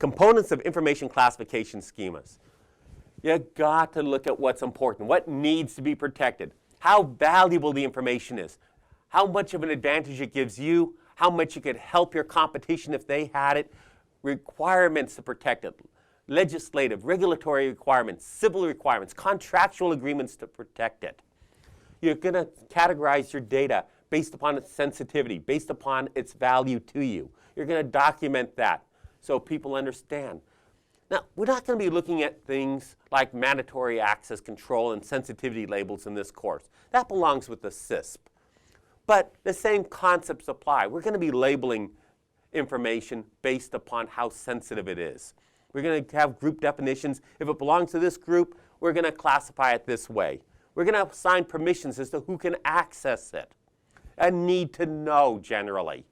Components of information classification schemas. You got to look at what's important, what needs to be protected, how valuable the information is, how much of an advantage it gives you, how much it could help your competition if they had it, requirements to protect it, legislative, regulatory requirements, civil requirements, contractual agreements to protect it. You're going to categorize your data based upon its sensitivity, based upon its value to you. You're going to document that so people understand. Now, we're not going to be looking at things like mandatory access control and sensitivity labels in this course. That belongs with the CISM. But the same concepts apply. We're going to be labeling information based upon how sensitive it is. We're going to have group definitions. If it belongs to this group, we're going to classify it this way. We're going to assign permissions as to who can access it. A need to know generally.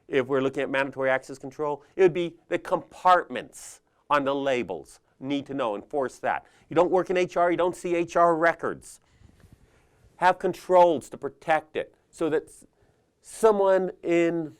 If we're looking at mandatory access control, it would be the compartments on the labels. Need to know, enforce that. You don't work in HR, you don't see HR records. Have controls to protect it so that someone in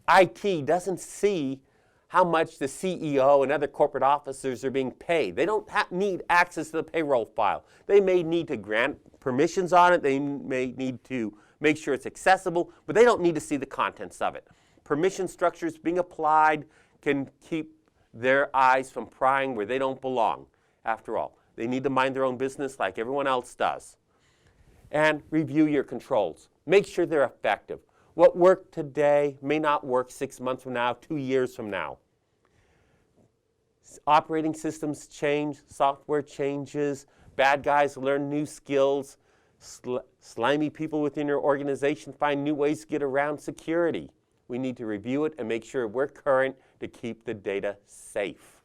IT doesn't see how much the CEO and other corporate officers are being paid. They don't need access to the payroll file. They may need to grant permissions on it. They may need to make sure it's accessible, but they don't need to see the contents of it. Permission structures being applied can keep their eyes from prying where they don't belong. After all, they need to mind their own business like everyone else does. And review your controls. Make sure they're effective. What worked today may not work 6 months from now, 2 years from now. Operating systems change, software changes, bad guys learn new skills, slimy people within your organization find new ways to get around security. We need to review it and make sure we're current to keep the data safe.